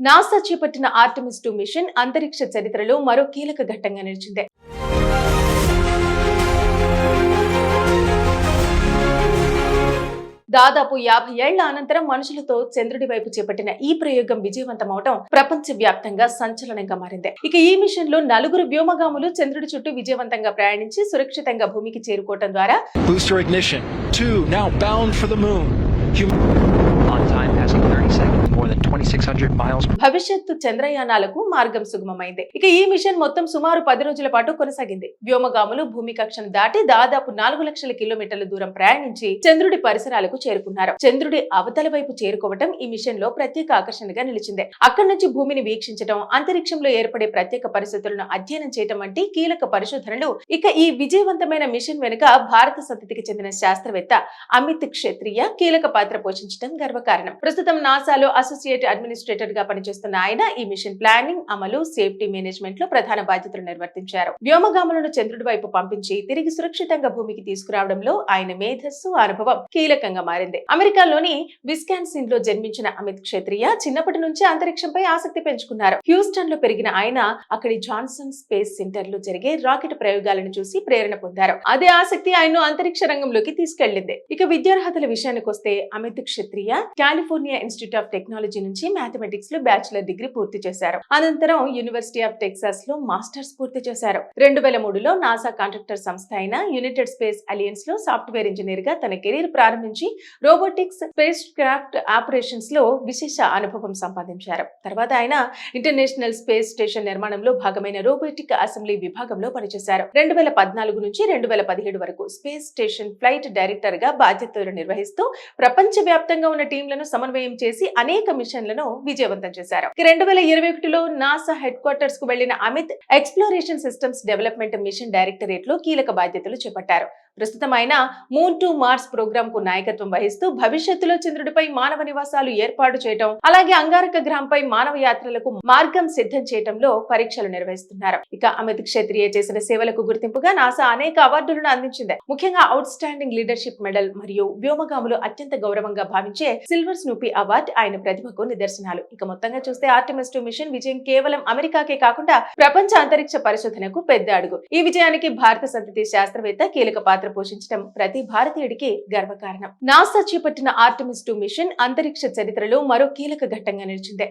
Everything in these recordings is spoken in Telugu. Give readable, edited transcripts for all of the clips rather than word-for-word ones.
నాసా చేపట్టిన ఆర్టెమిస్ 2 మిషన్ అంతరిక్ష చరిత్రలో మరో కీలక ఘట్టంగా నిలిచింది. దాదాపు 50 ఏళ్ల అనంతరం మనుషులతో చంద్రుడి వైపు చేపట్టిన ఈ ప్రయోగం విజయవంతమవడం ప్రపంచ వ్యాప్తంగా సంచలనంగా మారింది. ఇక ఈ మిషన్ లో 4 వ్యోమగాములు చంద్రుడి చుట్టూ విజయవంతంగా ప్రయాణించి సురక్షితంగా భూమికి చేరుకోవడం ద్వారా Booster ignition. 2 now bound for the moon. On time, passing 30 seconds, more than 2,600 miles. భవిష్యత్తు చంద్రయానాలకు మార్గం సుగమమైంది. ఇక ఈ మిషన్ మొత్తం సుమారు 10 రోజుల పాటు కొనసాగింది. వ్యోమగాములు భూమి కక్షను దాటి దాదాపు 4 లక్షల కిలోమీటర్ల దూరం ప్రయాణించి చంద్రుడి పరిసరాలకు చేరుకున్నారు. చంద్రుడి అవతల వైపు చేరుకోవటం ఈ మిషన్ లో ప్రత్యేక ఆకర్షణగా నిలిచింది. అక్కడి నుంచి భూమిని వీక్షించడం, అంతరిక్షంలో ఏర్పడే ప్రత్యేక పరిస్థితులను అధ్యయనం చేయడం వంటి కీలక పరిశోధనలు. ఇక ఈ విజయవంతమైన మిషన్ వెనుక భారత సంతతికి చెందిన శాస్త్రవేత్త అమిత్ క్షత్రియ కీలక పాత్ర పోషించడం గర్వకారణం. ప్రస్తుతం నాసాలో అసోసియేట్ అడ్మినిస్ట్రేటర్ గా పనిచేస్తున్న ఆయన ఈ మిషన్ ప్లానింగ్, అమలు, సేఫ్టీ మేనేజ్మెంట్ లో ప్రధాన బాధ్యతలు నిర్వర్తించారు. వ్యోమగాములను చంద్రుడి వైపు పంపించి తిరిగి సురక్షితంగా భూమికి తీసుకురావడంలో ఆయన మేధస్సు, అనుభవం కీలకంగా మారింది. అమెరికాలోని విస్కాన్సిన్ లో జన్మించిన అమిత్ క్షత్రియ చిన్నప్పటి నుంచి అంతరిక్షంపై ఆసక్తి పెంచుకున్నారు. హ్యూస్టన్ లో పెరిగిన ఆయన అక్కడి జాన్సన్ స్పేస్ సెంటర్ లో జరిగే రాకెట్ ప్రయోగాలను చూసి ప్రేరణ పొందారు. అదే ఆసక్తి ఆయన్ను అంతరిక్ష రంగంలోకి తీసుకెళ్లింది. ఇక విద్యార్హతల విషయానికి వస్తే అమిత్ క్షత్రియ కాలిఫోర్నియా ఇన్స్టిట్యూట్ ఆఫ్ టెక్నాలజీ నుంచి మ్యాథమెటిక్స్ లో బ్యాచిలర్ డిగ్రీ పూర్తి చేశారు. అనంతరం యూనివర్సిటీ ఆఫ్ టెక్సాస్ లో మాస్టర్స్ పూర్తి చేశారు. 2003లో నాసా కాంట్రాక్టర్ సంస్థ అయిన యునైటెడ్ స్పేస్ అలియన్స్ లో సాఫ్ట్వేర్ ఇంజనీర్ గా తన కెరీర్ ప్రారంభించి రోబోటిక్స్, స్పేస్ క్రాఫ్ట్ ఆపరేషన్స్ లో విశేష అనుభవం సంపాదించారు. తర్వాత ఆయన ఇంటర్నేషనల్ స్పేస్ స్టేషన్ నిర్మాణంలో భాగమైన రోబోటిక్ అసెంబ్లీ విభాగంలో పనిచేశారు. 2014 నుంచి 2017 వరకు స్పేస్ స్టేషన్ ఫ్లైట్ డైరెక్టర్ గా బాధ్యతలు నిర్వహిస్తూ ప్రపంచ వ్యాప్తంగా ఉన్న టీంలను సమన్వయం చేసి అనేక మిషన్లను విజయవంతం చేశారు. 2021లో నాసా హెడ్ క్వార్టర్స్ కు వెళ్లిన Amit exploration systems development mission directorate లో కీలక బాధ్యతలు చేపట్టారు. ప్రస్తుతం ఆయన మూన్ టు మార్స్ ప్రోగ్రామ్ కు నాయకత్వం వహిస్తూ భవిష్యత్తులో చంద్రుడిపై మానవ నివాసాలు ఏర్పాటు చేయడం, అలాగే అంగారక గ్రహంపై మానవ యాత్రలకు మార్గం సిద్ధం చేయడంలో పరీక్షలు నిర్వహిస్తున్నారు. ఇక అమిత్ క్షత్రియ చేసిన సేవలకు గుర్తింపుగా నాసా అనేక అవార్డులను అందించింది. ముఖ్యంగా అవుట్ స్టాండింగ్ లీడర్షిప్ మెడల్ మరియు వ్యోమగాములు అత్యంత గౌరవంగా భావించే సిల్వర్ స్నూపీ అవార్డు ఆయన ప్రతిభకు నిదర్శనాలు. ఇక మొత్తంగా చూస్తే ఆర్టెమిస్ 2 మిషన్ విజయం కేవలం అమెరికాకే కాకుండా ప్రపంచ అంతరిక్ష పరిశోధనకు పెద్ద అడుగు. ఈ విజయానికి భారత సంతతి శాస్త్రవేత్త కీలక పాత్ర పోషించడం ప్రతి భారతీయుడికి గర్వకారణం. నాసా చేపట్టిన ఆర్టెమిస్ 2 మిషన్ అంతరిక్ష చరిత్రలో మరో కీలక ఘట్టంగా నిలిచింది.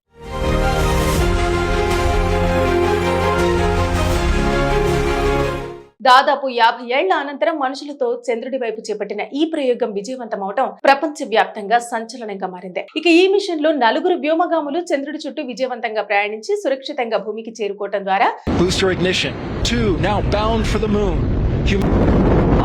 దాదాపు 50 ఏళ్ల అనంతరం మనుషులతో చంద్రుడి వైపు చేపట్టిన ఈ ప్రయోగం విజయవంతమవడం ప్రపంచ వ్యాప్తంగా సంచలనంగా మారింది. ఇక ఈ మిషన్ లో 4 వ్యోమగాములు చంద్రుడి చుట్టూ విజయవంతంగా ప్రయాణించి సురక్షితంగా భూమికి చేరుకోవడం ద్వారా Booster ignition. 2 now bound for the moon.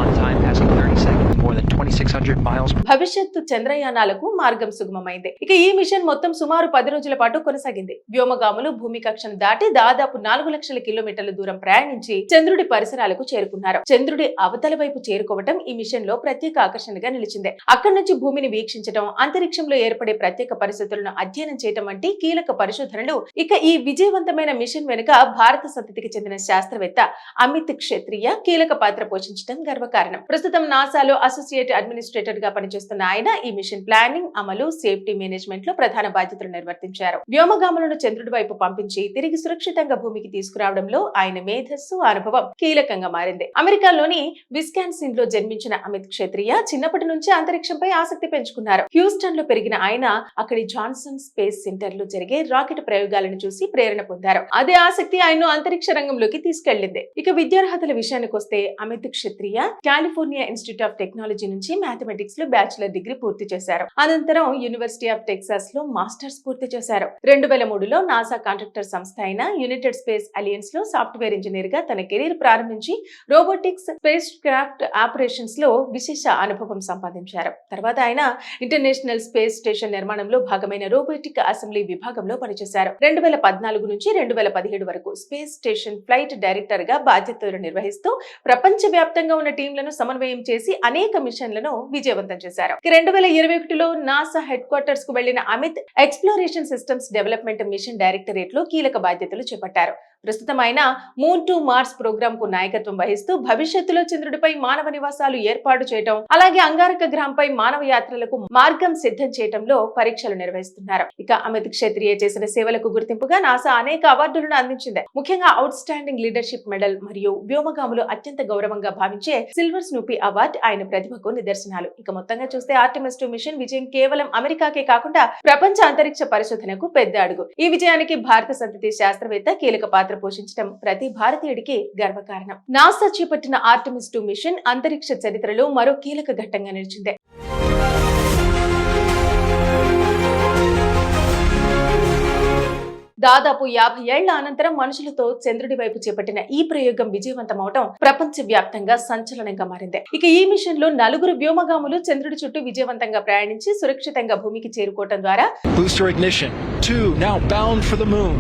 On time, passing 30 seconds, more than 2,600 miles. భవిష్యత్తు చంద్రయానాలకు మార్గం సుగమమైంది. ఇక ఈ మిషన్ మొత్తం సుమారు 10 రోజుల పాటు కొనసాగింది. వ్యోమగాములు భూమి కక్షను దాటి దాదాపు 4 లక్షల కిలోమీటర్ల దూరం ప్రయాణించి చంద్రుడి పరిసరాలకు చేరుకున్నారు. చంద్రుడి అవతల వైపు చేరుకోవటం ఈ మిషన్ లో ప్రత్యేక ఆకర్షణగా నిలిచింది. అక్కడి నుంచి భూమిని వీక్షించడం, అంతరిక్షంలో ఏర్పడే ప్రత్యేక పరిస్థితులను అధ్యయనం చేయడం వంటి కీలక పరిశోధనలు. ఇక ఈ విజయవంతమైన మిషన్ వెనుక భారత సంతతికి చెందిన శాస్త్రవేత్త అమిత్ క్షత్రియ కీలక పాత్ర పోషించడం గర్వకారణం. ప్రస్తుతం నాసాలో అసోసియేట్ అడ్మినిస్ట్రేటర్ గా పనిచేస్తున్న ఆయన ఈ మిషన్ ప్లానింగ్, అమలు, సేఫ్టీ మేనేజ్మెంట్ లో ప్రధాన బాధ్యతలు నిర్వర్తించారు. వ్యోమగాములను చంద్రుడి వైపు పంపించి తిరిగి సురక్షితంగా భూమికి తీసుకురావడంలో ఆయన మేధస్సు, అనుభవం కీలకంగా మారింది. అమెరికాలోని విస్కాన్సిన్ లో జన్మించిన అమిత్ క్షత్రియ చిన్నప్పటి నుంచి అంతరిక్షంపై ఆసక్తి పెంచుకున్నారు. హ్యూస్టన్ లో పెరిగిన ఆయన అక్కడి జాన్సన్ స్పేస్ సెంటర్ లో జరిగే రాకెట్ ప్రయోగాలను చూసి ప్రేరణ పొందారు. అదే ఆసక్తి ఆయన్ను అంతరిక్ష రంగంలోకి తీసుకెళ్లింది. ఇక విద్యార్హతల విషయానికి వస్తే అమిత్ క్షత్రియ కాలిఫోర్నియా ఇన్స్టిట్యూట్ ఆఫ్ టెక్నాలజీ నుంచి మ్యాథమెటిక్స్ లో బ్యాచిలర్ డిగ్రీ పూర్తి చేశారు. అనంతరం యూనివర్సిటీ ఆఫ్ టెక్సాస్ లో మాస్టర్స్ పూర్తి చేశారు. 2003లో నాసా కాంట్రాక్టర్ సంస్థ అయిన యునైటెడ్ స్పేస్ అలియన్స్ లో సాఫ్ట్వేర్ ఇంజనీర్ గా తన కెరీర్ ప్రారంభించి రోబోటిక్స్, స్పేస్ క్రాఫ్ట్ ఆపరేషన్స్ లో విశేష అనుభవం సంపాదించారు. తర్వాత ఆయన ఇంటర్నేషనల్ స్పేస్ స్టేషన్ నిర్మాణంలో భాగమైన రోబోటిక్ అసెంబ్లీ విభాగంలో పనిచేశారు. 2014 నుంచి 2017 వరకు స్పేస్ స్టేషన్ ఫ్లైట్ డైరెక్టర్ గా బాధ్యతలు నిర్వహిస్తూ ప్రపంచ వ్యాప్తంగా ఉన్న టీంలను సమన్వయం చేసి అనేక మిషన్లను విజయవంతం చేశారు. 2021లో నాసా హెడ్ క్వార్టర్స్ కు వెళ్లిన Amit exploration systems development mission directorate లో కీలక బాధ్యతలు చేపట్టారు. ప్రస్తుతం ఆయన మూన్ టు మార్స్ ప్రోగ్రామ్ కు నాయకత్వం వహిస్తూ భవిష్యత్తులో చంద్రుడిపై మానవ నివాసాలు ఏర్పాటు చేయటం, అలాగే అంగారక గ్రహంపై మానవ యాత్రలకు మార్గం సిద్ధం చేయటంలో పరీక్షలు నిర్వహిస్తున్నారు. ఇక అమిత్ క్షత్రియ చేసిన సేవలకు గుర్తింపుగా నాసా అనేక అవార్డులను అందించింది. ముఖ్యంగా అవుట్ స్టాండింగ్ లీడర్షిప్ మెడల్ మరియు వ్యోమగాములు అత్యంత గౌరవంగా భావించే సిల్వర్ స్నూపీ అవార్డు ఆయన ప్రతిభకు నిదర్శనాలు. ఇక మొత్తంగా చూస్తే ఆర్టెమిస్ 2 మిషన్ విజయం కేవలం అమెరికాకే కాకుండా ప్రపంచ అంతరిక్ష పరిశోధనకు పెద్ద అడుగు. ఈ విజయానికి భారత సంతతి శాస్త్రవేత్త కీలక పాత్ర పోషించడం ప్రతి భారతీయుడికి గర్వకారణం. నాసా చేపట్టిన ఆర్టెమిస్ 2 మిషన్ అంతరిక్ష చరిత్రలో మరో కీలక ఘట్టంగా నిలిచింది. దాదాపు 50 ఏళ్ల అనంతరం మనుషులతో చంద్రుడి వైపు చేపట్టిన ఈ ప్రయోగం విజయవంతమవటం ప్రపంచ వ్యాప్తంగా సంచలనంగా మారింది. ఇక ఈ మిషన్ లో 4 వ్యోమగాములు చంద్రుడి చుట్టూ విజయవంతంగా ప్రయాణించి సురక్షితంగా భూమికి చేరుకోవటం ద్వారా Booster ignition. 2 now bound for the moon.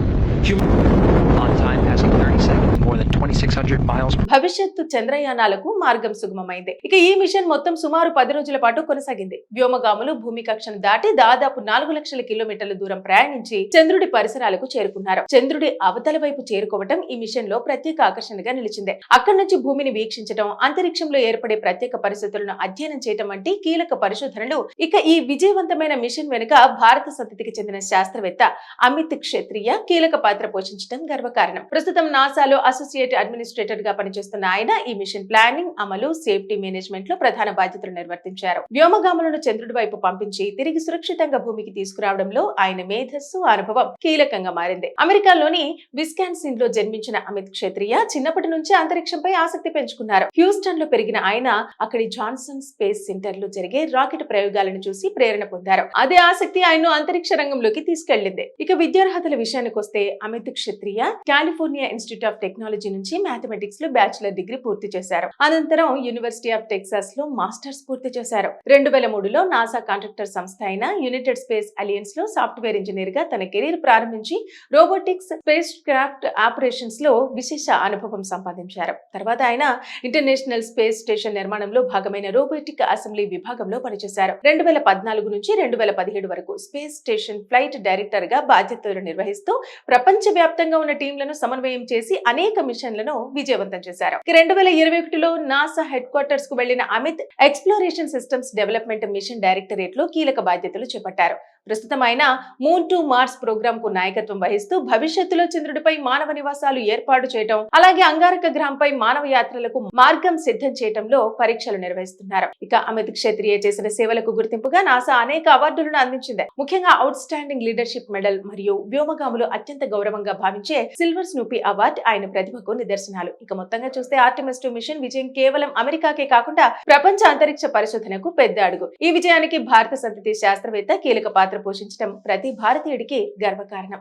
On time passing 30 seconds, more than 2600 miles. భవిష్యత్తు చంద్రయానాలకు మార్గం సుగమమైంది. ఇక ఈ మిషన్ మొత్తం సుమారు 10 రోజుల పాటు కొనసాగింది. వ్యోమగాములు భూమి కక్షను దాటి దాదాపు 4 లక్షల కిలోమీటర్ల దూరం ప్రయాణించి చంద్రుడి పరిసరాలకు చేరుకున్నారు. చంద్రుడి అవతల వైపు చేరుకోవటం ఈ మిషన్ లో ప్రత్యేక ఆకర్షణగా నిలిచింది. అక్కడి నుంచి భూమిని వీక్షించడం, అంతరిక్షంలో ఏర్పడే ప్రత్యేక పరిస్థితులను అధ్యయనం చేయడం వంటి కీలక పరిశోధనలు. ఇక ఈ విజయవంతమైన మిషన్ వెనుక భారత సంతతికి చెందిన శాస్త్రవేత్త అమిత్ క్షత్రియ కీలక పాత్ర పోషించడం గర్వకారణం. ప్రస్తుతం నాసాలో అసోసియేట్ అడ్మినిస్ట్రేటర్ గా పనిచేస్తున్న ఆయన ఈ మిషన్ ప్లానింగ్, అమలు, సేఫ్టీ మేనేజ్మెంట్ లో ప్రధాన బాధ్యతలు నిర్వర్తించారు. వ్యోమగాములను చంద్రుడి వైపు పంపించి తిరిగి సురక్షితంగా భూమికి తీసుకురావడంలో ఆయన మేధస్సు, అనుభవం కీలకంగా మారింది. అమెరికాలోని విస్కాన్సిన్ లో జన్మించిన అమిత్ క్షత్రియ చిన్నప్పటి నుంచి అంతరిక్షంపై ఆసక్తి పెంచుకున్నారు. హ్యూస్టన్ లో పెరిగిన ఆయన అక్కడి జాన్సన్ స్పేస్ సెంటర్ లో జరిగే రాకెట్ ప్రయోగాలను చూసి ప్రేరణ పొందారు. అదే ఆసక్తి ఆయన్ను అంతరిక్ష రంగంలోకి తీసుకెళ్లింది. ఇక విద్యార్హతల విషయానికి వస్తే అమిత్ క్షత్రియ కాలిఫోర్నియా ఇన్స్టిట్యూట్ ఆఫ్ టెక్నాలజీ నుంచి మ్యాథమెటిక్స్ లో బ్యాచిలర్ డిగ్రీ పూర్తి చేశారు. అనంతరం యూనివర్సిటీ ఆఫ్ టెక్సాస్ లో మాస్టర్స్ పూర్తి చేశారు. 2003లో నాసా కాంట్రాక్టర్ సంస్థ అయిన యునైటెడ్ స్పేస్ అలయన్స్ లో సాఫ్ట్వేర్ ఇంజనీర్ గా తన కెరీర్ ప్రారంభించి రోబోటిక్స్, స్పేస్ క్రాఫ్ట్ ఆపరేషన్స్ లో విశేష అనుభవం సంపాదించారు. తర్వాత ఆయన ఇంటర్నేషనల్ స్పేస్ స్టేషన్ నిర్మాణంలో భాగమైన రోబోటిక్ అసెంబ్లీ విభాగంలో పనిచేశారు. 2014 నుంచి 2017 వరకు స్పేస్ స్టేషన్ ఫ్లైట్ డైరెక్టర్ గా బాధ్యతలు నిర్వహిస్తూ ప్రపంచ వ్యాప్తంగా ఉన్న టీంలను సమన్వయం చేసి అనేక మిషన్లను విజయవంతం చేశారు. 2021లో నాసా హెడ్ క్వార్టర్స్ కు వెళ్లిన Amit exploration systems development mission directorate లో కీలక బాధ్యతలు చేపట్టారు. ప్రస్తుతం ఆయన మూన్ టు మార్స్ ప్రోగ్రామ్ కు నాయకత్వం వహిస్తూ భవిష్యత్తులో చంద్రుడిపై మానవ నివాసాలు ఏర్పాటు చేయటం, అలాగే అంగారక గ్రహంపై మానవ యాత్రలకు మార్గం సిద్ధం చేయటంలో పరీక్షలు నిర్వహిస్తున్నారు. ఇక అమిత్ క్షత్రియ చేసిన సేవలకు గుర్తింపుగా నాసా అనేక అవార్డులను అందించింది. ముఖ్యంగా అవుట్ స్టాండింగ్ లీడర్షిప్ మెడల్ మరియు వ్యోమగాములు అత్యంత గౌరవంగా భావించే సిల్వర్ స్నూపీ అవార్డు ఆయన ప్రతిభకు నిదర్శనాలు. ఇక మొత్తంగా చూస్తే ఆర్టెమిస్ 2 మిషన్ విజయం కేవలం అమెరికాకే కాకుండా ప్రపంచ అంతరిక్ష పరిశోధనకు పెద్ద అడుగు. ఈ విజయానికి భారత సంతతి శాస్త్రవేత్త కీలక పాత్ర పోషించడం ప్రతి భారతీయుడికి గర్వకారణం.